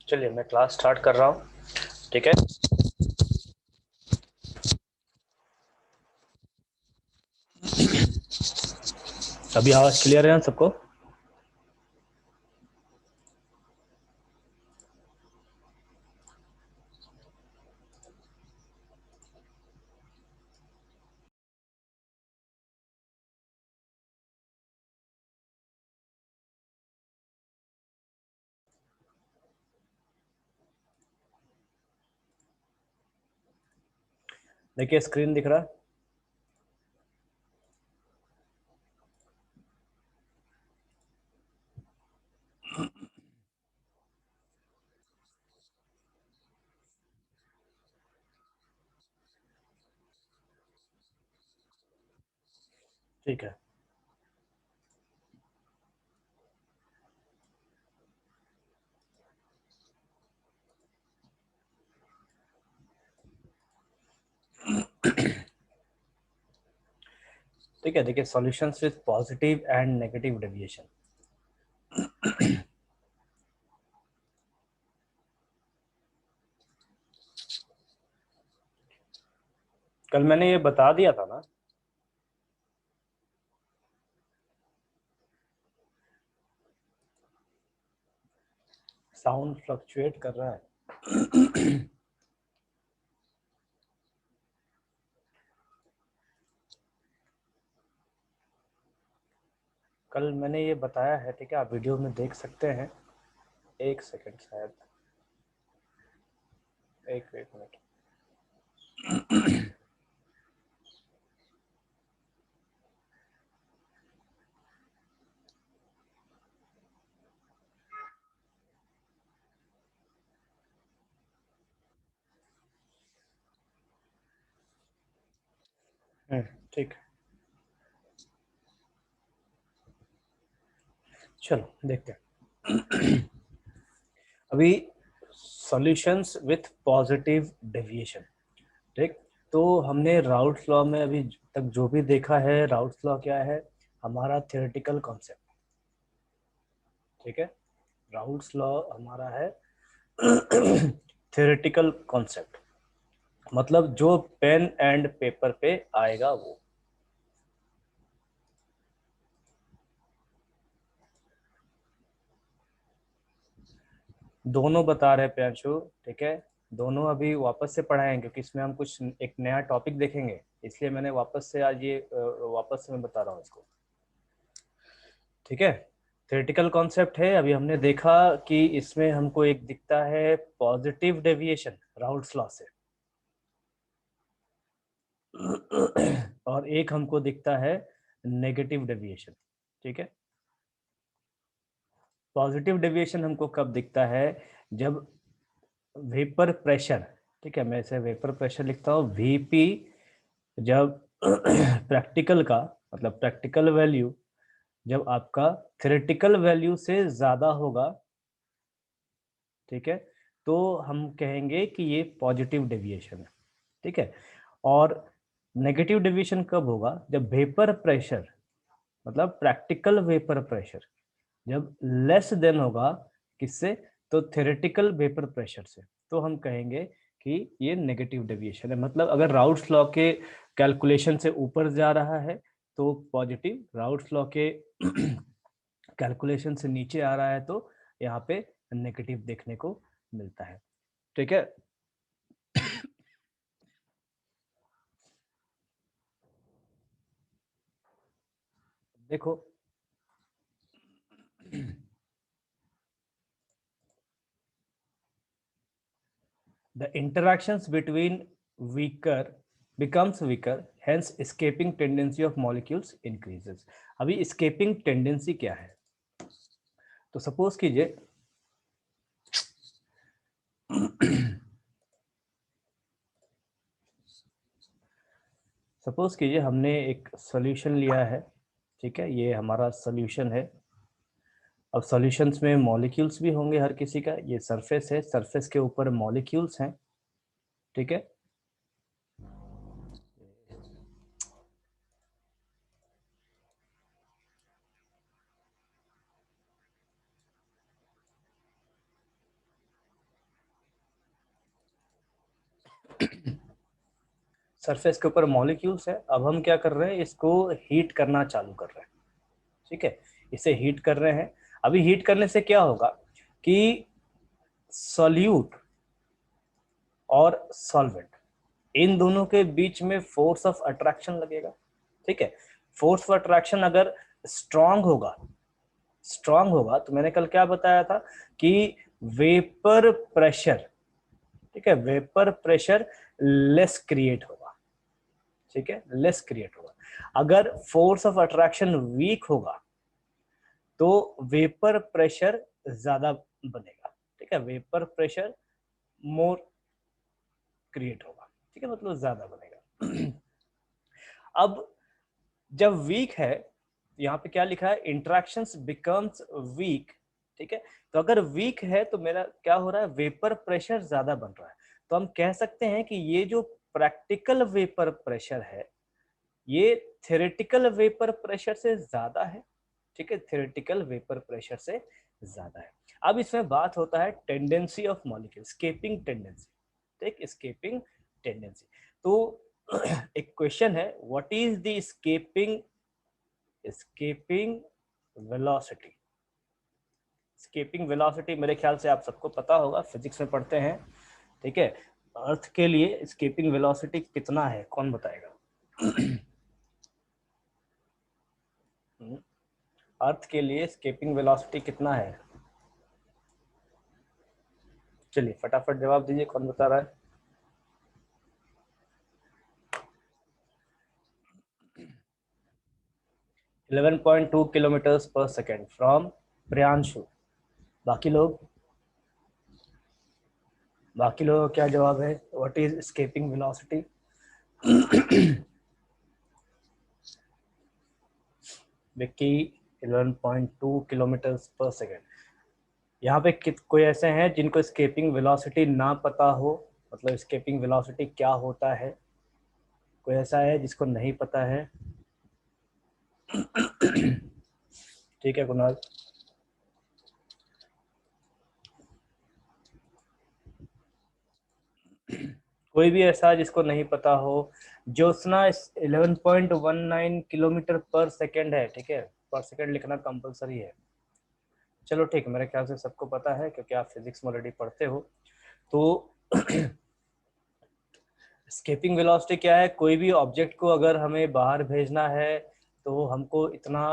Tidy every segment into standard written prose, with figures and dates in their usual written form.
चलिए मैं class start कर रहा हूँ। ठीक है, अभी आवाज क्लियर है ना सबको? देखिए स्क्रीन दिख रहा है। ठीक है, ठीक है। देखिए solutions with positive and negative deviation. कल मैंने ये बता दिया था ना। साउंड फ्लक्चुएट कर रहा है। कल मैंने ये बताया है, ठीक है, आप वीडियो में देख सकते हैं। एक सेकंड, शायद एक एक मिनट। ठीक है, चलो देखते हैं। अभी सॉल्यूशंस विथ पॉजिटिव डेविएशन। ठीक, तो हमने राउट्स लॉ में अभी तक जो भी देखा है, राउट्स लॉ क्या है? हमारा थियोरेटिकल कॉन्सेप्ट। ठीक है, राउट्स लॉ हमारा है थियोरेटिकल कॉन्सेप्ट, मतलब जो पेन एंड पेपर पे आएगा वो। दोनों बता रहे प्रियांशु, ठीक है। दोनों अभी वापस से पढ़ाएंगे क्योंकि इसमें हम कुछ एक नया टॉपिक देखेंगे, इसलिए मैंने वापस से आज ये वापस से मैं बता रहा हूँ इसको। ठीक है, थ्योरेटिकल कॉन्सेप्ट है। अभी हमने देखा कि इसमें हमको एक दिखता है पॉजिटिव डेविएशन राउट्स लॉ से, और एक हमको दिखता है नेगेटिव डेविएशन। ठीक है, पॉजिटिव डेविएशन हमको कब दिखता है? जब वेपर प्रेशर, ठीक है, मैं इसे वेपर प्रेशर लिखता हूँ वीपी, जब प्रैक्टिकल का मतलब प्रैक्टिकल वैल्यू जब आपका थ्योरेटिकल वैल्यू से ज्यादा होगा, ठीक है, तो हम कहेंगे कि ये पॉजिटिव डेविएशन है। ठीक है, और नेगेटिव डेविएशन कब होगा? जब वेपर प्रेशर मतलब प्रैक्टिकल वेपर प्रेशर जब लेस देन होगा, किससे? तो थ्योरेटिकल वेपर प्रेशर से, तो हम कहेंगे कि ये नेगेटिव डेविएशन है। मतलब अगर राउट्स लॉ के कैलकुलेशन से ऊपर जा रहा है तो पॉजिटिव, राउट्स लॉ के कैलकुलेशन से नीचे आ रहा है तो यहाँ पे नेगेटिव देखने को मिलता है। ठीक है, देखो the interactions between weaker becomes weaker, hence escaping tendency of molecules increases। अभी escaping tendency क्या है? तो सपोज कीजिए सपोज कीजिए हमने एक सॉल्यूशन लिया है। ठीक है, ये हमारा सॉल्यूशन है। अब सॉल्यूशंस में मॉलिक्यूल्स भी होंगे हर किसी का। ये सरफेस है, सरफेस के ऊपर मॉलिक्यूल्स हैं। ठीक है, सरफेस के ऊपर मॉलिक्यूल्स है, अब हम क्या कर रहे हैं, इसको हीट करना चालू कर रहे हैं। ठीक है, इसे हीट कर रहे हैं। अभी हीट करने से क्या होगा कि सॉल्यूट और सॉल्वेंट, इन दोनों के बीच में फोर्स ऑफ अट्रैक्शन लगेगा। ठीक है, फोर्स ऑफ अट्रैक्शन अगर स्ट्रांग होगा, स्ट्रांग होगा तो मैंने कल क्या बताया था कि वेपर प्रेशर, ठीक है, वेपर प्रेशर लेस क्रिएट होगा। ठीक है, लेस क्रिएट होगा। अगर फोर्स ऑफ अट्रैक्शन वीक होगा तो वेपर प्रेशर ज्यादा बनेगा। ठीक है, वेपर प्रेशर मोर क्रिएट होगा। ठीक है, मतलब ज्यादा बनेगा। अब जब वीक है, यहाँ पे क्या लिखा है, इंट्रैक्शंस बिकम्स वीक। ठीक है, तो अगर वीक है तो मेरा क्या हो रहा है, वेपर प्रेशर ज्यादा बन रहा है। तो हम कह सकते हैं कि ये जो प्रैक्टिकल वेपर प्रेशर है ये थ्योरेटिकल वेपर प्रेशर से ज्यादा है। ठीक है, थ्योरेटिकल वेपर प्रेशर से ज्यादा है। अब इसमें बात होता है tendency of molecule, escaping tendency. ठीक, स्केपिंग टेंडेंसी। तो एक क्वेश्चन है, what is the escaping velocity. Escaping velocity मेरे ख्याल से आप सबको पता होगा, फिजिक्स में पढ़ते हैं। ठीक है, अर्थ के लिए स्केपिंग वेलोसिटी कितना है, कौन बताएगा? अर्थ के लिए स्केपिंग वेलोसिटी कितना है? चलिए फटाफट जवाब दीजिए, कौन बता रहा है? 11.2 किलोमीटर पर सेकेंड फ्रॉम प्रियांशु। बाकी लोग, बाकी लोगों का क्या जवाब है? What is escaping velocity? Vicky 11.2 kilometre पर सेकेंड। यहाँ पे कोई ऐसे हैं जिनको स्केपिंग वेलोसिटी ना पता हो, मतलब स्केपिंग वेलोसिटी क्या होता है? कोई ऐसा है जिसको नहीं पता है? ठीक है कुणाल। कोई भी ऐसा जिसको नहीं पता हो? ज्योत्सना 11.19 किलोमीटर पर सेकेंड है। ठीक है, पर सेकेंड लिखना कंपलसरी है। चलो ठीक, मेरे ख्याल से सबको पता है क्योंकि आप फिजिक्स में ऑलरेडी पढ़ते हो। तो स्केपिंग वेलोसिटी क्या है? कोई भी ऑब्जेक्ट को अगर हमें बाहर भेजना है तो हमको इतना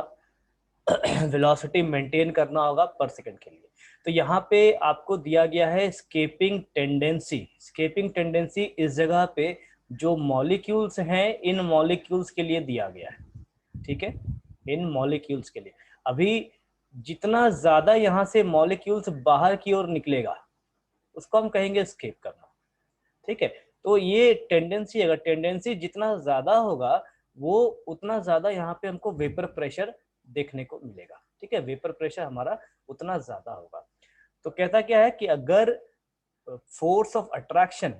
वेलोसिटी मेंटेन करना होगा पर सेकंड के लिए। तो यहाँ पे आपको दिया गया है स्केपिंग टेंडेंसी। स्केपिंग टेंडेंसी इस जगह पे जो मॉलिक्यूल्स हैं इन मॉलिक्यूल्स के लिए दिया गया है। ठीक है, इन मॉलिक्यूल्स के लिए। अभी जितना ज्यादा यहाँ से मॉलिक्यूल्स बाहर की ओर निकलेगा उसको हम कहेंगे स्केप करना। ठीक है, तो ये टेंडेंसी, अगर टेंडेंसी जितना ज्यादा होगा वो उतना ज्यादा यहाँ पे हमको वेपर प्रेशर देखने को मिलेगा। ठीक है, वेपर प्रेशर हमारा उतना ज्यादा होगा। तो कहता क्या है कि अगर फोर्स ऑफ अट्रैक्शन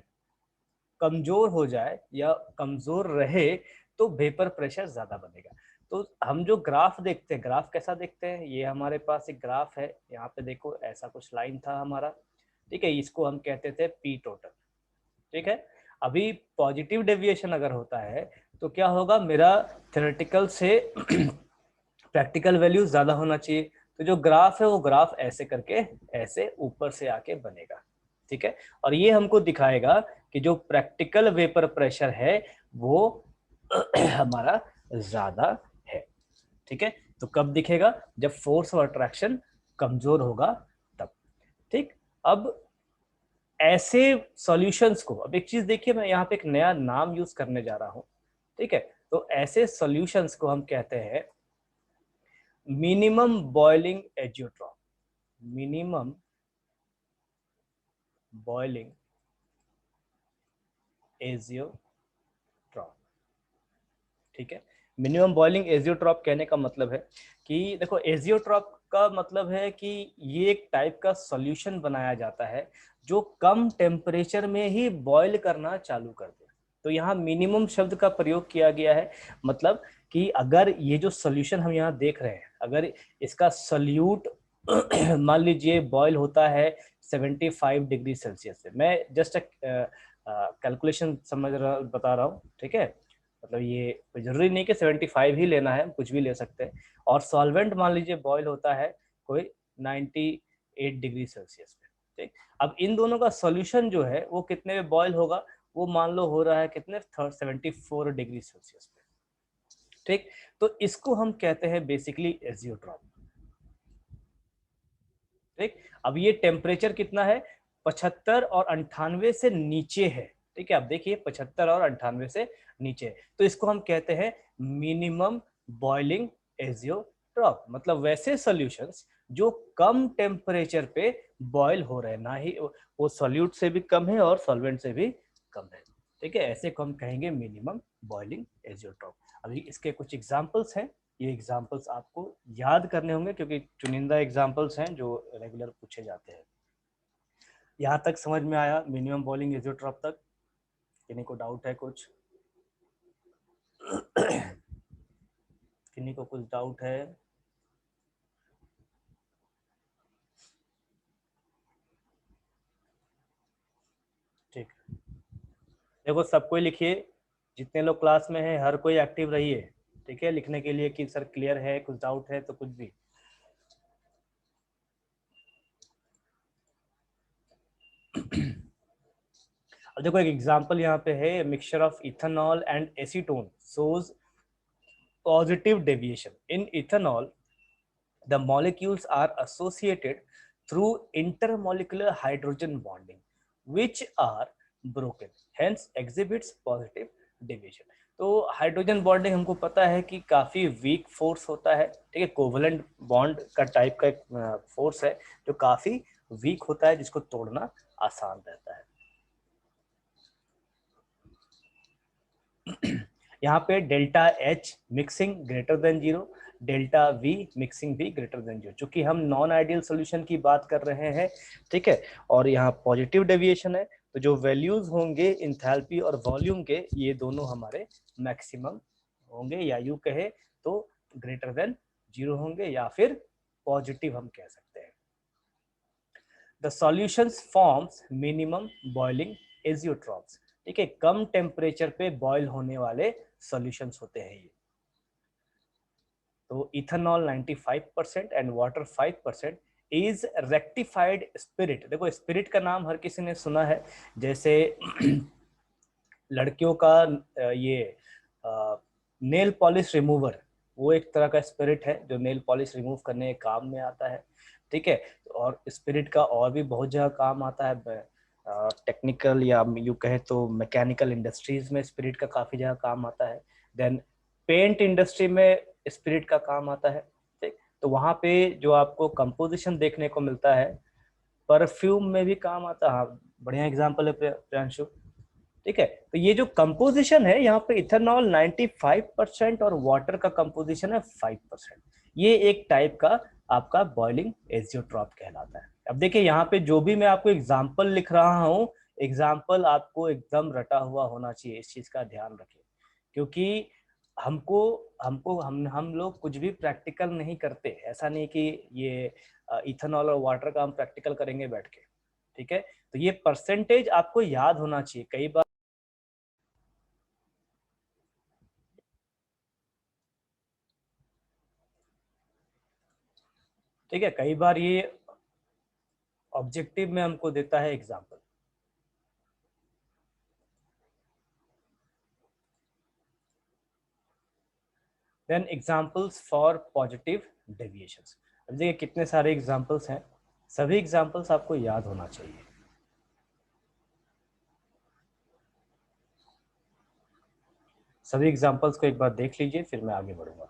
कमजोर हो जाए या कमजोर रहे तो वेपर प्रेशर ज्यादा बनेगा। तो हम जो ग्राफ देखते हैं, ग्राफ कैसा देखते हैं, ये हमारे पास एक ग्राफ है, यहाँ पे देखो ऐसा कुछ लाइन था हमारा। ठीक है, इसको हम कहते थे पी टोटल। ठीक है, अभी पॉजिटिव डेविएशन अगर होता है तो क्या होगा, मेरा थ्योरेटिकल से प्रैक्टिकल वैल्यू ज्यादा होना चाहिए। तो जो ग्राफ है वो ग्राफ ऐसे करके ऐसे ऊपर से आके बनेगा। ठीक है, और ये हमको दिखाएगा कि जो प्रैक्टिकल वेपर प्रेशर है वो हमारा ज्यादा है। ठीक है, तो कब दिखेगा? जब फोर्स ऑफ अट्रैक्शन कमजोर होगा तब। ठीक, अब ऐसे सॉल्यूशंस को, अब एक चीज देखिए, मैं यहाँ पे एक नया नाम यूज करने जा रहा हूं। ठीक है, तो ऐसे सॉल्यूशंस को हम कहते हैं minimum boiling azeotrope. Minimum boiling azeotrope. ठीक है, मिनिमम बॉइलिंग एजियोट्रॉप कहने का मतलब है कि देखो, एजियोट्रॉप का मतलब है कि ये एक टाइप का सॉल्यूशन बनाया जाता है जो कम टेम्परेचर में ही बॉयल करना चालू कर दे। तो यहाँ मिनिमम शब्द का प्रयोग किया गया है, मतलब कि अगर ये जो सॉल्यूशन हम यहाँ देख रहे हैं, अगर इसका सॉल्यूट मान लीजिए बॉयल होता है 75 डिग्री सेल्सियस से, मैं जस्ट कैलकुलेशन समझ रहा बता रहा हूँ, ठीक है। मतलब ये जरूरी नहीं कि 75 ही लेना है, कुछ भी ले सकते हैं। और सॉल्वेंट मान लीजिए बॉयल होता है कोई 98 डिग्री सेल्सियस पे, ठीक। अब इन दोनों का सॉल्यूशन जो है वो कितने में बॉयल होगा, वो मान लो हो रहा है कितने 74 डिग्री सेल्सियस पे, ठीक। तो इसको हम कहते हैं बेसिकली एजियोट्रॉप, ठीक। अब ये टेम्परेचर कितना है, 75 और 98 से नीचे है, ठीक है। अब देखिए 75 और 98 से नीचे है, तो इसको हम कहते हैं मिनिमम बॉइलिंग एजियोट्रॉप। मतलब वैसे सॉल्यूशंस जो कम टेम्परेचर पे बॉयल हो रहे हैं, ना ही वो सॉल्यूट से भी कम है और सॉल्वेंट से भी कम है, ठीक है। ऐसे को हम कहेंगे मिनिमम बॉइलिंग एजियोट्रॉप। अभी इसके कुछ एग्जांपल्स हैं, ये एग्जाम्पल्स आपको याद करने होंगे क्योंकि चुनिंदा एग्जाम्पल्स हैं जो रेगुलर पूछे जाते हैं। यहाँ तक समझ में आया मिनिमम बॉइलिंग एजियोट्रॉप तक? किन्हीं को डाउट है कुछ? किन्हीं को कुछ डाउट है? ठीक, देखो सब कोई लिखिए, जितने लोग क्लास में हैं हर कोई एक्टिव रहिए, ठीक है, लिखने के लिए कि सर क्लियर है, कुछ डाउट है तो कुछ भी। अब देखो एक एग्जांपल यहाँ पे है, mixture of ethanol and acetone shows positive deviation in ethanol. The molecules are associated through intermolecular hydrogen bonding, which are broken, hence exhibits positive deviation. तो हाइड्रोजन बॉन्डिंग हमको पता है कि काफी वीक फोर्स होता है, ठीक है। कोवलेंट बॉन्ड का टाइप का एक फोर्स है जो काफी वीक होता है, जिसको तोड़ना आसान रहता है। यहाँ पे delta H mixing greater than zero, delta we mixing भी ग्रेटर देन जीरो, चूंकि हम नॉन आइडियल सोल्यूशन की बात कर रहे हैं, ठीक है। और यहाँ पॉजिटिव डेविएशन है, तो जो वैल्यूज होंगे इंथैल्पी और वॉल्यूम के, ये दोनों हमारे मैक्सिमम होंगे, या यू कहे तो ग्रेटर देन जीरो होंगे, या फिर पॉजिटिव हम कह सकते हैं। The solutions forms minimum boiling azeotropes, ठीक है, कम टेम्परेचर पे बॉयल होने वाले सॉल्यूशंस होते हैं ये। तो ethanol 95% and water 5% is rectified spirit. देखो स्पिरिट का नाम हर किसी ने सुना है, जैसे लड़कियों का ये नेल पॉलिश रिमूवर, वो एक तरह का स्पिरिट है जो नेल पॉलिश रिमूव करने के काम में आता है, ठीक है। और स्पिरिट का और भी बहुत जगह काम आता है, टेक्निकल या यू कहे तो मैकेनिकल इंडस्ट्रीज में स्पिरिट का काफी जगह काम आता है। देन पेंट इंडस्ट्री में स्पिरिट का काम आता है, ठीक। तो वहां पे जो आपको कंपोजिशन देखने को मिलता है, परफ्यूम में भी काम आता है। हाँ, बढ़िया एग्जांपल है प्रियांशु, ठीक है। तो ये जो कंपोजिशन है यहाँ पे इथेनॉल 95% और वाटर का कंपोजिशन है 5%, ये एक टाइप का आपका बॉइलिंग एजियोट्रॉप कहलाता है। अब देखिए यहाँ पे जो भी मैं आपको एग्जांपल लिख रहा हूँ, एग्जांपल आपको एकदम रटा हुआ होना चाहिए, इस चीज का ध्यान रखिए, क्योंकि हमको हमको हम लोग कुछ भी प्रैक्टिकल नहीं करते। ऐसा नहीं कि ये इथेनॉल और वाटर का हम प्रैक्टिकल करेंगे बैठ के, ठीक है। तो ये परसेंटेज आपको याद होना चाहिए। कई बार ठीक है, कई बार ये ऑब्जेक्टिव में हमको देता है example. Then examples for positive deviations. अब देखिए कितने सारे एग्जांपल्स हैं, सभी एग्जांपल्स आपको याद होना चाहिए। सभी एग्जांपल्स को एक बार देख लीजिए, फिर मैं आगे बढ़ूंगा।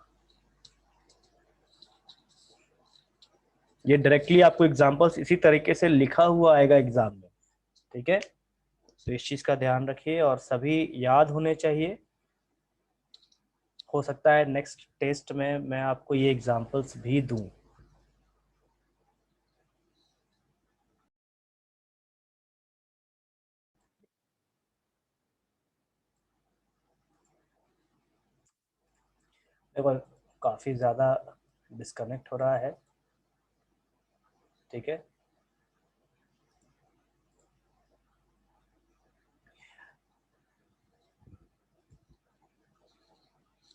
ये डायरेक्टली आपको एग्जांपल्स इसी तरीके से लिखा हुआ आएगा एग्जाम में, ठीक है। तो इस चीज का ध्यान रखिए और सभी याद होने चाहिए। हो सकता है नेक्स्ट टेस्ट में मैं आपको ये एग्जांपल्स भी दूं। देखो काफी ज्यादा डिस्कनेक्ट हो रहा है, ठीक है।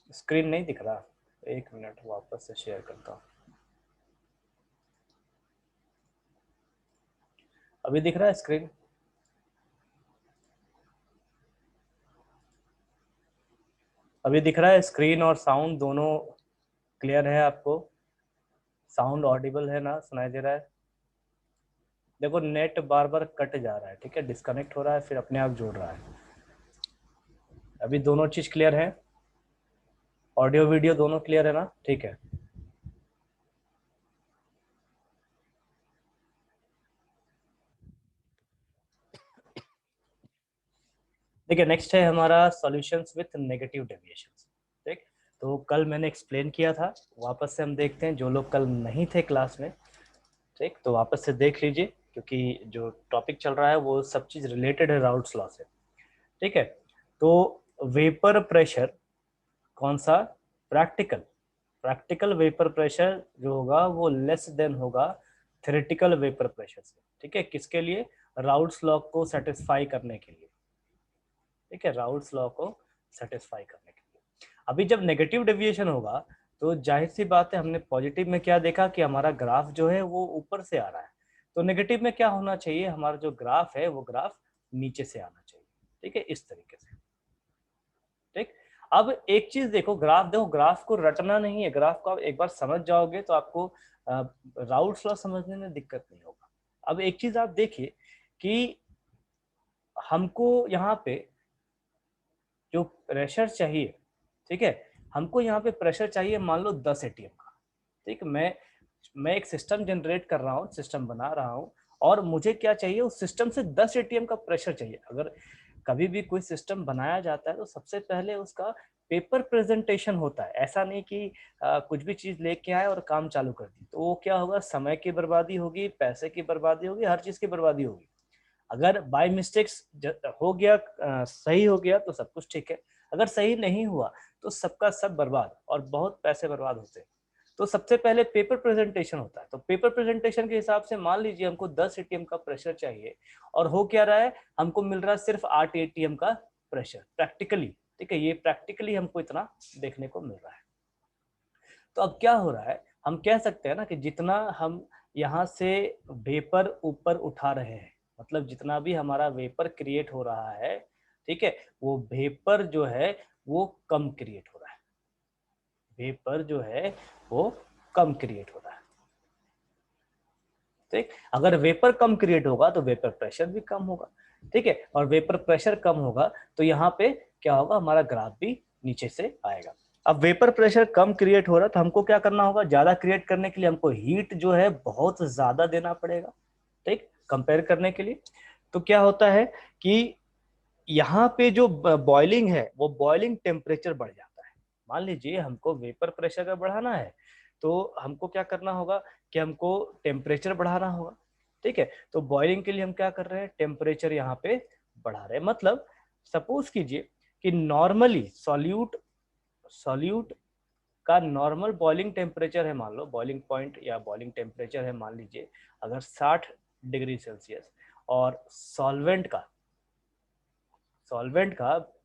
स्क्रीन नहीं दिख रहा, एक मिनट वापस से शेयर करता हूँ। अभी दिख रहा है स्क्रीन? अभी दिख रहा है स्क्रीन और साउंड दोनों क्लियर है आपको? साउंड ऑडिबल है ना, सुनाई दे रहा है? देखो नेट बार बार कट जा रहा है, ठीक है, डिस्कनेक्ट हो रहा है फिर अपने आप जुड़ रहा है। अभी दोनों चीज क्लियर है? ऑडियो वीडियो दोनों क्लियर है ना? ठीक है। देखिए नेक्स्ट है हमारा सॉल्यूशंस विथ नेगेटिव डेविएशंस। ठीक, तो कल मैंने एक्सप्लेन किया था, वापस से हम देखते हैं जो लोग कल नहीं थे क्लास में। ठीक, तो वापस से देख लीजिए क्योंकि जो टॉपिक चल रहा है वो सब चीज रिलेटेड है राउट्स लॉ से। ठीक है, तो वेपर प्रेशर कौन सा? प्रैक्टिकल। प्रैक्टिकल वेपर प्रेशर जो होगा वो लेस देन होगा थ्योरेटिकल वेपर प्रेशर से। ठीक है, किसके लिए? राउट्स लॉ को सेटिस्फाई करने के लिए। ठीक है, राउल्स लॉ को सेटिस्फाई करने के लिए। अभी जब नेगेटिव डेविएशन होगा तो जाहिर सी बात है, हमने पॉजिटिव में क्या देखा कि हमारा ग्राफ जो है वो ऊपर से आ रहा है, तो नेगेटिव में क्या होना चाहिए? हमारा जो ग्राफ है वो ग्राफ नीचे से आना चाहिए। ठीक है, इस तरीके से। ठीक, अब एक चीज देखो, ग्राफ को रटना नहीं है, ग्राफ को आप एक बार समझ जाओगे तो आपको राउल्स लॉ समझने में दिक्कत नहीं होगा। अब एक चीज आप देखिए कि हमको यहाँ पे जो प्रेशर चाहिए, ठीक है, हमको यहाँ पे प्रेशर चाहिए मान लो 10 एटीएम का। ठीक, मैं एक सिस्टम जनरेट कर रहा हूँ, सिस्टम बना रहा हूँ, और मुझे क्या चाहिए? उस सिस्टम से 10 एटीएम का प्रेशर चाहिए। अगर कभी भी कोई सिस्टम बनाया जाता है तो सबसे पहले उसका पेपर प्रेजेंटेशन होता है। ऐसा नहीं कि कुछ भी चीज लेके आए और काम चालू कर दी, तो वो क्या होगा? समय की बर्बादी होगी, पैसे की बर्बादी होगी, हर चीज की बर्बादी होगी। अगर बाय मिस्टेक्स हो गया, सही हो गया तो सब कुछ ठीक है, अगर सही नहीं हुआ तो सबका सब बर्बाद और बहुत पैसे बर्बाद होते हैं। तो सबसे पहले पेपर प्रेजेंटेशन होता है। तो पेपर प्रेजेंटेशन के हिसाब से मान लीजिए हमको 10 एटीएम का प्रेशर चाहिए, और हो क्या रहा है? हमको मिल रहा है सिर्फ 8 एटीएम का प्रेशर प्रैक्टिकली। ठीक है, ये प्रैक्टिकली हमको इतना देखने को मिल रहा है। तो अब क्या हो रहा है? हम कह सकते हैं ना कि जितना हम यहाँ से वेपर ऊपर उठा रहे हैं, मतलब जितना भी हमारा वेपर क्रिएट हो रहा है, ठीक है, वो वेपर जो है वो कम क्रिएट हो रहा है। वेपर जो है वो कम क्रिएट हो रहा है। ठीक, अगर वेपर कम क्रिएट होगा तो वेपर प्रेशर भी कम होगा। ठीक है, और वेपर प्रेशर कम होगा तो यहाँ पे क्या होगा? हमारा ग्राफ भी नीचे से आएगा। अब वेपर प्रेशर कम क्रिएट हो रहा है तो हमको क्या करना होगा? ज्यादा क्रिएट करने के लिए हमको हीट जो है बहुत ज्यादा देना पड़ेगा। ठीक, कंपेयर करने के लिए। तो क्या होता है कि यहाँ पे जो बॉइलिंग है वो बॉइलिंग टेम्परेचर बढ़ जाता है। मान लीजिए हमको वेपर प्रेशर का बढ़ाना है तो हमको क्या करना होगा कि हमको टेम्परेचर बढ़ाना होगा। ठीक है, तो बॉइलिंग के लिए हम क्या कर रहे हैं? टेम्परेचर यहाँ पे बढ़ा रहे हैं। मतलब सपोज कीजिए कि नॉर्मली सॉल्यूट सॉल्यूट का नॉर्मल बॉइलिंग टेम्परेचर है, मान लो बॉइलिंग पॉइंट या बॉइलिंग टेम्परेचर है मान लीजिए अगर 60 डिग्री सेल्सियस, और सॉल्वेंट का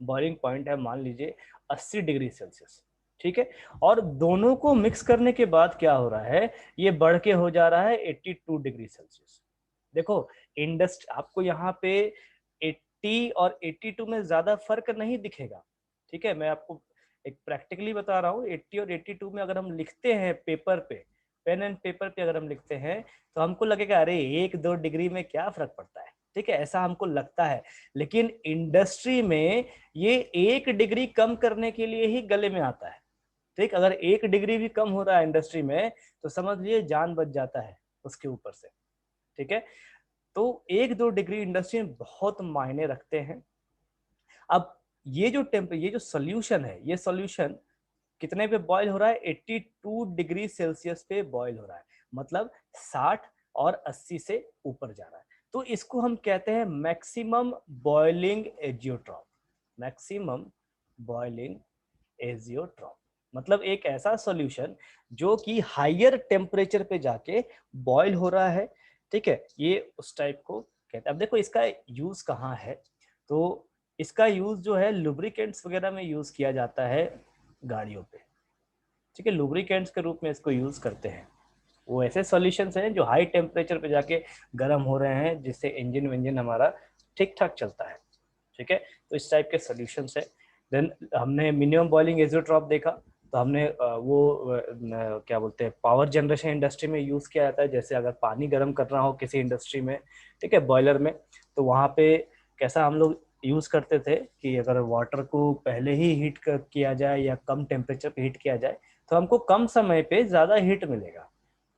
बॉइलिंग पॉइंट है मान लीजिए 80 डिग्री सेल्सियस। ठीक है, और दोनों को मिक्स करने के बाद क्या हो रहा है? ये बढ़ के हो जा रहा है 82 डिग्री सेल्सियस। देखो आपको यहाँ पे 80 और 82 में ज्यादा फर्क नहीं दिखेगा। ठीक है, मैं आपको एक प्रैक्टिकली बता रहा हूँ। 80 और 82 में अगर हम लिखते हैं पेपर पे, पेन एंड पेपर पे अगर हम लिखते हैं तो हमको लगेगा अरे 1-2 डिग्री में क्या फर्क पड़ता है। ठीक है, ऐसा हमको लगता है, लेकिन इंडस्ट्री में ये 1 डिग्री कम करने के लिए ही गले में आता है। ठीक, अगर 1 डिग्री भी कम हो रहा है इंडस्ट्री में तो समझ लिए जान बच जाता है उसके ऊपर से। ठीक है, तो 1-2 डिग्री इंडस्ट्री में बहुत मायने रखते हैं। अब ये जो सोल्यूशन है, ये सोल्यूशन कितने पे बॉईल हो रहा है? 82 डिग्री सेल्सियस पे बॉईल हो रहा है, मतलब 60 और 80 से ऊपर जा रहा है। तो इसको हम कहते हैं maximum boiling azeotrope. Maximum boiling azeotrope मतलब एक ऐसा सॉल्यूशन जो कि हायर टेम्परेचर पे जाके बॉईल हो रहा है। ठीक है, ये उस टाइप को कहते हैं। अब देखो इसका यूज कहाँ है? तो इसका यूज जो है लुब्रिकेंट्स वगैरह में यूज किया जाता है। गाड़ियों पे, ठीक है, लुब्रिकेंट्स के रूप में इसको यूज करते हैं। वो ऐसे सॉल्यूशंस हैं जो हाई टेम्परेचर पे जाके गर्म हो रहे हैं, जिससे इंजन विंजन हमारा ठीक ठाक चलता है, ठीक है। तो इस टाइप के सॉल्यूशंस है। देन हमने मिनिमम बॉइलिंग एजियोट्रॉप देखा, तो हमने क्या बोलते हैं, पावर जनरेशन इंडस्ट्री में यूज किया जाता है। जैसे अगर पानी गर्म करना हो किसी इंडस्ट्री में, ठीक है, बॉयलर में, तो वहाँ पे कैसा हम लोग यूज करते थे कि अगर वाटर को पहले ही हीट किया जाए या कम टेम्परेचर पे हीट किया जाए, तो हमको कम समय पे ज्यादा हीट मिलेगा,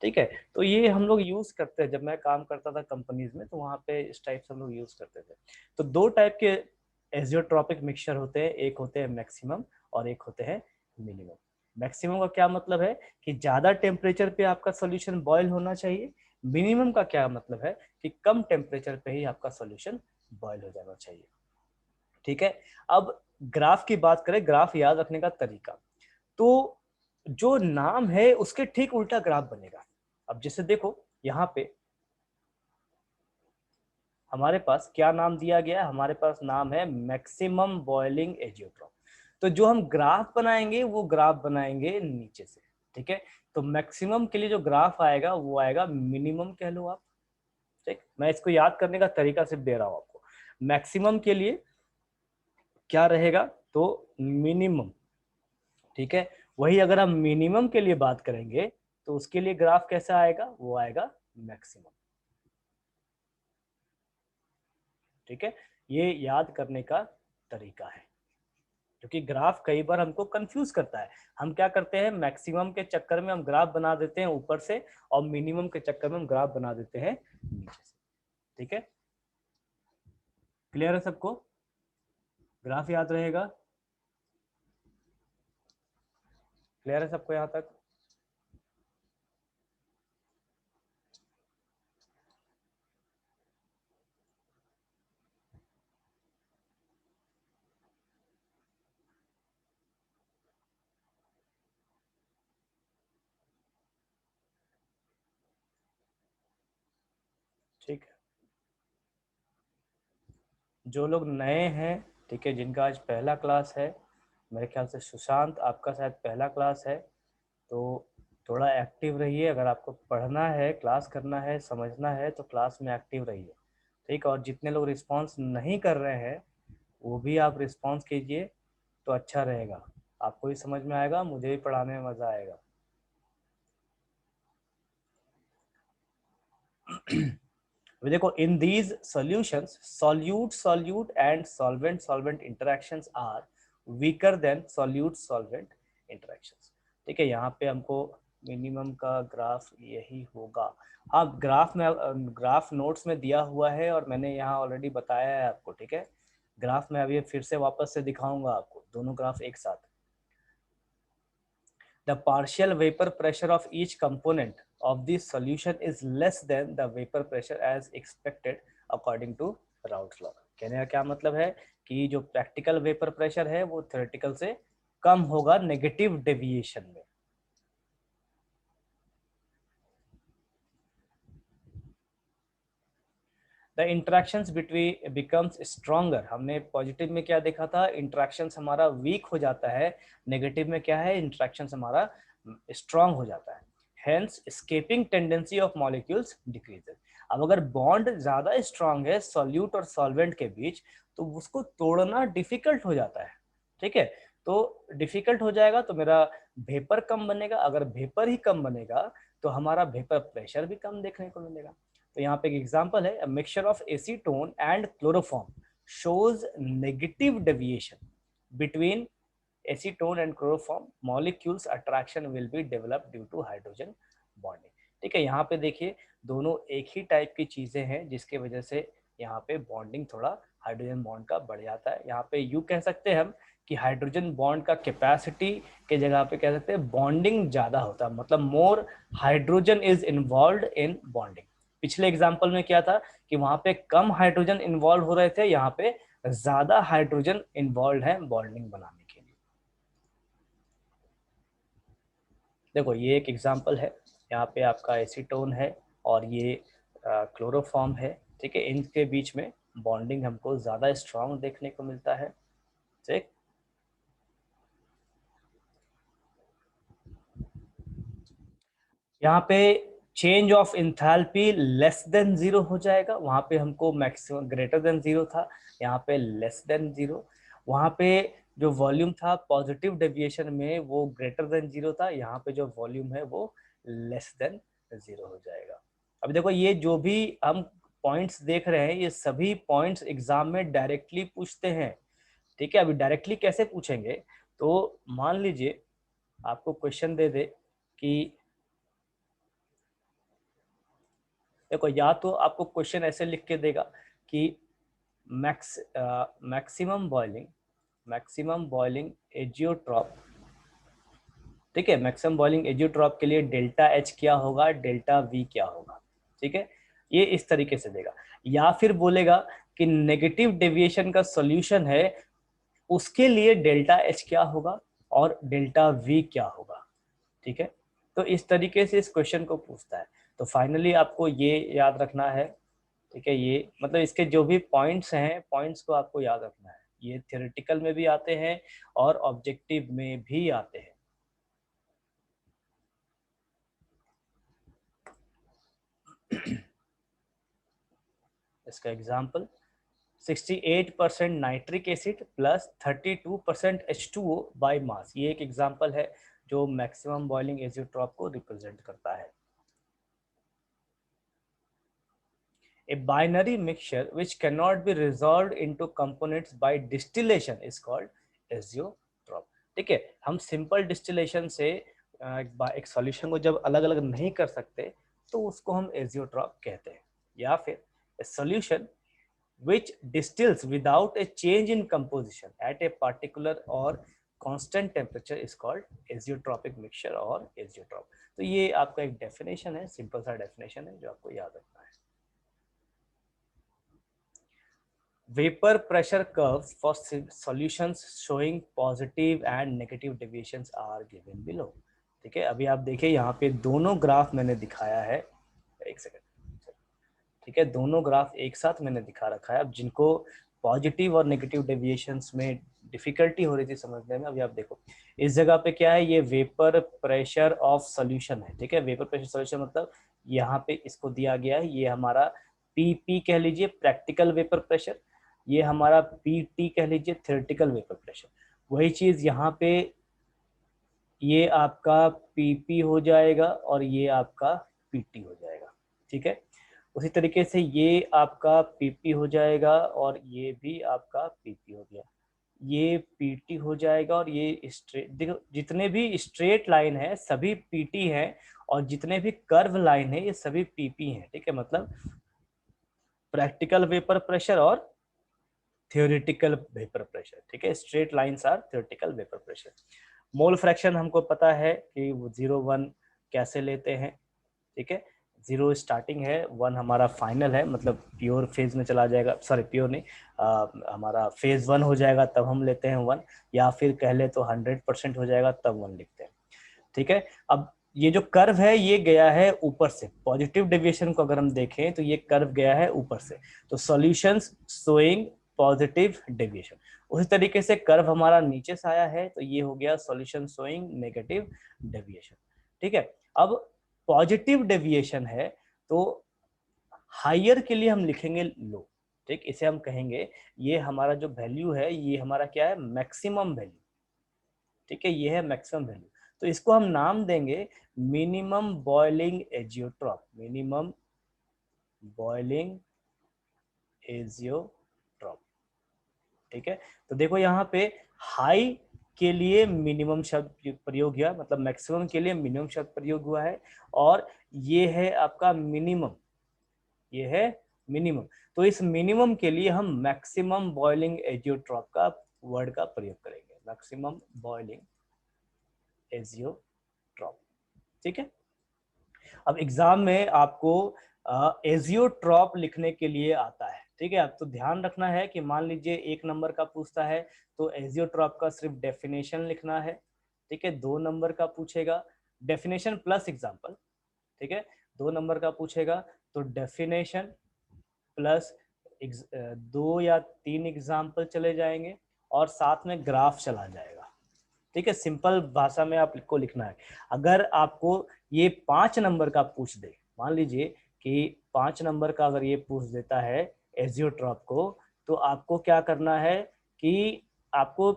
ठीक है। तो ये हम लोग यूज करते हैं। जब मैं काम करता था कंपनीज में, तो वहाँ पे इस टाइप से हम लोग यूज करते थे। तो दो टाइप के एजियोट्रॉपिक मिक्सचर होते हैं, एक होते हैं मैक्सिमम और एक होते हैं मिनिमम। मैक्सिमम का क्या मतलब है कि ज्यादा टेम्परेचर पे आपका सोल्यूशन बॉयल होना चाहिए। मिनिमम का क्या मतलब है कि कम टेम्परेचर पे ही आपका सोल्यूशन बॉयल हो जाना चाहिए, ठीक है। अब ग्राफ की बात करें, ग्राफ याद रखने का तरीका, तो जो नाम है उसके ठीक उल्टा ग्राफ बनेगा। अब जैसे देखो यहाँ पे हमारे पास क्या नाम दिया गया है, हमारे पास नाम है मैक्सिमम बॉइलिंग एजियोट्रॉप। तो जो हम ग्राफ बनाएंगे वो ग्राफ बनाएंगे नीचे से, ठीक है। तो मैक्सिमम के लिए जो ग्राफ आएगा वो आएगा मिनिमम कह लो आप, ठीक। मैं इसको याद करने का तरीका सिर्फ दे रहा हूं आपको। मैक्सिमम के लिए क्या रहेगा, तो मिनिमम, ठीक है। वही अगर हम मिनिमम के लिए बात करेंगे, तो उसके लिए ग्राफ कैसा आएगा, वो आएगा मैक्सिमम, ठीक है। ये याद करने का तरीका है, क्योंकि ग्राफ कई बार हमको कंफ्यूज करता है। हम क्या करते हैं, मैक्सिमम के चक्कर में हम ग्राफ बना देते हैं ऊपर से, और मिनिमम के चक्कर में हम ग्राफ बना देते हैं नीचे से, ठीक है। क्लियर है सबको, ग्राफ याद रहेगा, क्लियर है सबको यहाँ तक। ठीक है, जो लोग नए हैं, ठीक है, जिनका आज पहला क्लास है, मेरे ख्याल से सुशांत आपका शायद पहला क्लास है, तो थोड़ा एक्टिव रहिए। अगर आपको पढ़ना है, क्लास करना है, समझना है, तो क्लास में एक्टिव रहिए, ठीक। और जितने लोग रिस्पांस नहीं कर रहे हैं, वो भी आप रिस्पांस कीजिए, तो अच्छा रहेगा। आपको भी समझ में आएगा, मुझे भी पढ़ाने में मज़ा आएगा। अभी देखो, in these solutions solute solute and solvent solvent interactions are weaker than solute solvent interactions, ठीक है। यहाँ पे हमको मिनिमम का ग्राफ यही होगा। हाँ, ग्राफ में, ग्राफ नोट्स में दिया हुआ है और मैंने यहाँ ऑलरेडी बताया है आपको, ठीक है। ग्राफ में अभी फिर से वापस से दिखाऊंगा आपको, दोनों ग्राफ एक साथ। The partial vapor pressure of each component of the solution is less than the vapor pressure as expected according to Raoult's law। कहने का क्या मतलब है कि जो प्रैक्टिकल वेपर प्रेशर है वो थ्योरेटिकल से कम होगा नेगेटिव डेविएशन में। The interactions between becomes stronger, हमने पॉजिटिव में क्या देखा था, इंट्रैक्शंस हमारा वीक हो जाता है, नेगेटिव में क्या है, इंट्रैक्शंस हमारा स्ट्रॉन्ग हो जाता है। Hence escaping tendency of molecules decreases. अब अगर बॉन्ड ज्यादा स्ट्रॉन्ग है सॉल्यूट और सॉल्वेंट के बीच, तो उसको तोड़ना डिफिकल्ट हो जाता है, ठीक है। तो डिफिकल्ट हो जाएगा तो मेरा वेपर कम बनेगा, अगर वेपर ही कम बनेगा तो हमारा वेपर प्रेशर भी कम देखने को मिलेगा। तो यहाँ पे एक एग्जांपल है, mixture of acetone and chloroform shows negative deviation between acetone and chloroform molecules attraction will be developed due to hydrogen bonding, ठीक है। यहाँ पे देखिए दोनों एक ही टाइप की चीजें हैं, जिसके वजह से यहाँ पे बॉन्डिंग थोड़ा हाइड्रोजन बॉन्ड का बढ़ जाता है। यहाँ पे यू कह सकते हैं हम कि हाइड्रोजन बॉन्ड का कैपेसिटी के जगह पे कह सकते हैं बॉन्डिंग ज्यादा होता है, मतलब more hydrogen is involve in bonding. पिछले एग्जाम्पल में क्या था कि वहां पे कम हाइड्रोजन इन्वॉल्व हो रहे थे, यहाँ पे ज्यादा हाइड्रोजन इन्वॉल्व है बॉन्डिंग बनाने के लिए। देखो ये एक एग्जांपल है, यहाँ पे आपका एसीटोन है और ये क्लोरोफॉर्म है, ठीक है। इनके बीच में बॉन्डिंग हमको ज़्यादा स्ट्रांग देखने को मिलता है, ठीक। यहाँ पे change of enthalpy less than zero हो जाएगा, वहां पे हमको मैक्सिमम ग्रेटर देन जीरो था, यहाँ पे लेस देन जीरो। वहां पे जो वॉल्यूम था पॉजिटिव डेविएशन में वो ग्रेटर देन जीरो था, यहाँ पे जो वॉल्यूम है वो लेस देन जीरो हो जाएगा। अब देखो ये जो भी हम पॉइंट्स देख रहे हैं ये सभी पॉइंट्स एग्जाम में डायरेक्टली पूछते हैं, ठीक है। अभी डायरेक्टली कैसे पूछेंगे, तो मान लीजिए आपको क्वेश्चन दे दे कि देखो, या तो आपको क्वेश्चन ऐसे लिख के देगा कि मैक्सिमम बॉइलिंग एजियोट्रॉप, ठीक है, मैक्सिमम बॉइलिंग एजियोट्रॉप के लिए डेल्टा एच क्या होगा, डेल्टा वी क्या होगा, ठीक है। ये इस तरीके से देगा। या फिर बोलेगा कि नेगेटिव डेविएशन का सॉल्यूशन है, उसके लिए डेल्टा एच क्या होगा और डेल्टा वी क्या होगा, ठीक है। तो इस तरीके से इस क्वेश्चन को पूछता है। तो फाइनली आपको ये याद रखना है, ठीक है। ये मतलब इसके जो भी पॉइंट्स हैं, पॉइंट्स को आपको याद रखना है। ये थ्योरेटिकल में भी आते हैं और ऑब्जेक्टिव में भी आते हैं। इसका example 68% nitric acid plus 32% H2O by mass, ये एक एग्जांपल है जो मैक्सिमम बॉइलिंग एजियोट्रॉप को रिप्रेजेंट करता है। A binary mixture which cannot be resolved into components by distillation is called azeotrope, ठीक है। हम सिंपल डिस्टिलेशन से एक सॉल्यूशन को जब अलग अलग नहीं कर सकते तो उसको हम एजियोट्रॉप कहते हैं। या फिर a solution which distills without a change in composition at a particular or constant temperature is called azeotropic mixture और azeotrope। तो ये आपका एक डेफिनेशन है, सिंपल सा डेफिनेशन है जो आपको याद रखना है। Vapor pressure curves for solutions showing positive and negative deviations are given below, ठीक है। अभी आप देखिए यहाँ पे दोनों ग्राफ मैंने दिखाया है, एक सेकंड, ठीक है। दोनों ग्राफ एक साथ मैंने दिखा रखा है। अब जिनको पॉजिटिव और नेगेटिव डेविएशंस में डिफिकल्टी हो रही थी समझने में, अभी आप देखो इस जगह पे क्या है, ये वेपर प्रेशर ऑफ सोल्यूशन है, ठीक है। वेपर प्रेशर सोल्यूशन मतलब यहाँ पे इसको दिया गया है, ये हमारा पीपी कह लीजिए प्रैक्टिकल वेपर प्रेशर, ये हमारा पीटी कह लीजिए थ्योरेटिकल वेपर प्रेशर। वही चीज यहाँ पे ये आपका पीपी हो जाएगा और ये आपका पीटी हो जाएगा, ठीक है। उसी तरीके से ये आपका पीपी हो जाएगा और ये भी आपका पीपी हो गया, ये पीटी हो जाएगा और ये स्ट्रेट, देखो जितने भी स्ट्रेट लाइन है सभी पीटी है और जितने भी कर्व लाइन है ये सभी पीपी हैं, ठीक है। मतलब प्रैक्टिकल वेपर प्रेशर और थ्योरेटिकल वेपर प्रेशर, ठीक है। Straight lines are theoretical vapour pressure. Mole fraction हमको पता है कि वो 0 1 कैसे लेते हैं, ठीक है। 0 स्टार्टिंग है, 1 हमारा फाइनल है, मतलब प्योर फेज में चला जाएगा, सॉरी प्योर नहीं, हमारा फेज 1 हो जाएगा तब हम लेते हैं 1, या फिर कह ले तो 100% हो जाएगा तब 1 लिखते हैं, ठीक है। अब ये जो कर्व है ये गया है ऊपर से, पॉजिटिव डेविएशन को अगर हम देखें तो ये कर्व गया है ऊपर से, तो सॉल्यूशंस शोइंग पॉजिटिव डेविएशन। उसी तरीके से कर्व हमारा नीचे से आया है तो ये हो गया सॉल्यूशन शोइंग नेगेटिव डेविएशन, ठीक है। अब पॉजिटिव डेविएशन है तो हायर के लिए हम लिखेंगे लो, ठीक। इसे हम कहेंगे ये हमारा जो वैल्यू है ये हमारा क्या है, मैक्सिमम वैल्यू, ठीक है। ये है मैक्सिमम वैल्यू, तो इसको हम नाम देंगे minimum boiling azeotrope, minimum boiling azeotrope, ठीक है। तो देखो यहाँ पे हाई के लिए मिनिमम शब्द प्रयोग हुआ, मतलब मैक्सिमम के लिए मिनिमम शब्द प्रयोग हुआ है, और ये है आपका मिनिमम, ये है मिनिमम। तो इस मिनिमम के लिए हम मैक्सिमम बॉइलिंग एजियोट्रॉप का वर्ड का प्रयोग करेंगे, मैक्सिमम बॉइलिंग एजियोट्रॉप, ठीक है। अब एग्जाम में आपको एजियोट्रॉप लिखने के लिए आता है, ठीक है। अब तो ध्यान रखना है कि मान लीजिए 1 नंबर का पूछता है तो एजियोट्रॉप का सिर्फ डेफिनेशन लिखना है, ठीक है। 2 नंबर का पूछेगा डेफिनेशन प्लस एग्जाम्पल, ठीक है। 2 नंबर का पूछेगा तो डेफिनेशन प्लस 2 या 3 एग्जाम्पल चले जाएंगे और साथ में ग्राफ चला जाएगा, ठीक है। सिंपल भाषा में आपको लिखना है। अगर आपको ये 5 नंबर का पूछ दे, मान लीजिए कि 5 नंबर का अगर ये पूछ देता है एजियोट्रॉप को, तो आपको क्या करना है कि आपको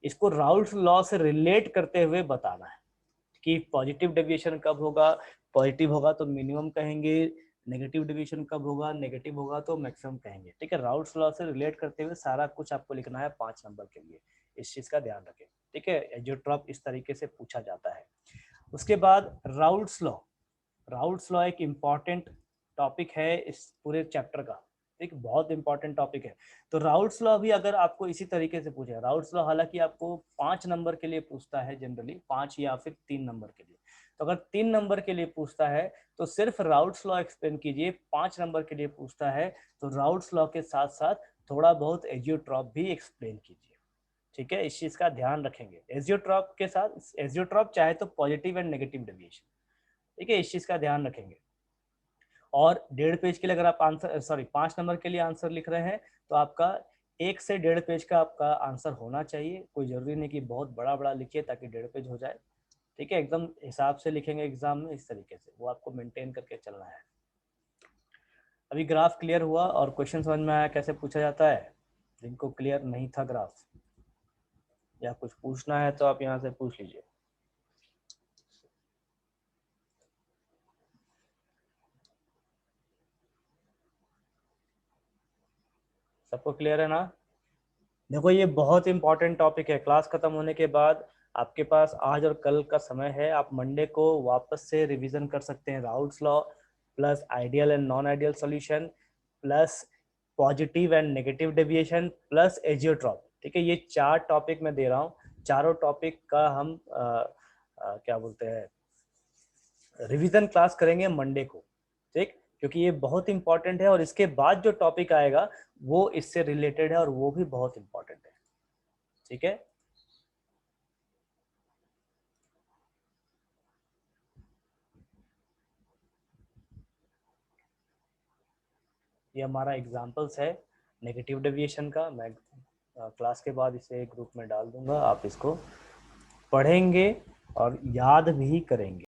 इसको राउल्ट लॉ से रिलेट करते हुए बताना है कि पॉजिटिव डेविएशन कब होगा, पॉजिटिव होगा तो मिनिमम कहेंगे, नेगेटिव डेविएशन कब होगा, नेगेटिव होगा तो मैक्सिमम कहेंगे। ठीक है, राउल्ट्स लॉ से रिलेट करते हुए सारा कुछ आपको लिखना है 5 नंबर के लिए, इस चीज का ध्यान रखें। ठीक है, एजियोट्रॉप इस तरीके से पूछा जाता है। उसके बाद राउल्ट्स लॉ, राउल्ट्स लॉ एक इम्पॉर्टेंट टॉपिक है इस पूरे चैप्टर का, एक बहुत इंपॉर्टेंट टॉपिक है। तो राउल्ट्स लॉ भी अगर आपको इसी तरीके से पूछे, राउल्ट्स लॉ हालांकि आपको 5 नंबर के लिए पूछता है जनरली, 5 या फिर 3 नंबर के लिए। तो अगर 3 नंबर के लिए पूछता है तो सिर्फ राउल्ट्स लॉ एक्सप्लेन कीजिए, 5 नंबर के लिए पूछता है तो राउल्ट्स लॉ के साथ साथ थोड़ा बहुत एजियोट्रॉप भी एक्सप्लेन कीजिए। ठीक है, इस चीज का ध्यान रखेंगे। एजियोट्रॉप के साथ, एजियोट्रॉप चाहे तो पॉजिटिव एंड नेगेटिव डेविएशन, ठीक है, इस चीज का ध्यान रखेंगे। और 1.5 पेज के लिए अगर आप आंसर, सॉरी 5 नंबर के लिए आंसर लिख रहे हैं तो आपका 1 से 1.5 पेज का आपका आंसर होना चाहिए। कोई जरूरी नहीं कि बहुत बड़ा बड़ा लिखिए ताकि 1.5 पेज हो जाए। ठीक है, एकदम हिसाब से लिखेंगे एग्जाम में, इस तरीके से वो आपको मेंटेन करके चलना है। अभी ग्राफ क्लियर हुआ और क्वेश्चन समझ में आया कैसे पूछा जाता है? जिनको क्लियर नहीं था ग्राफ या कुछ पूछना है तो आप यहाँ से पूछ लीजिए। सबको क्लियर है ना? देखो ये बहुत इंपॉर्टेंट टॉपिक है। क्लास खत्म होने के बाद आपके पास आज और कल का समय है, आप मंडे को वापस से रिवीजन कर सकते हैं। Raoult's law plus ideal and non ideal solution plus positive and negative deviation plus azeotrope. ठीक है, ये 4 टॉपिक मैं दे रहा हूँ। चारों टॉपिक का हम क्या बोलते हैं, रिवीजन क्लास करेंगे मंडे को। ठीक, क्योंकि ये बहुत इंपॉर्टेंट है और इसके बाद जो टॉपिक आएगा वो इससे रिलेटेड है और वो भी बहुत इंपॉर्टेंट है। ठीक है, ये हमारा एग्जाम्पल्स है नेगेटिव डेविएशन का। मैं क्लास के बाद इसे ग्रुप में डाल दूंगा, आप इसको पढ़ेंगे और याद भी करेंगे।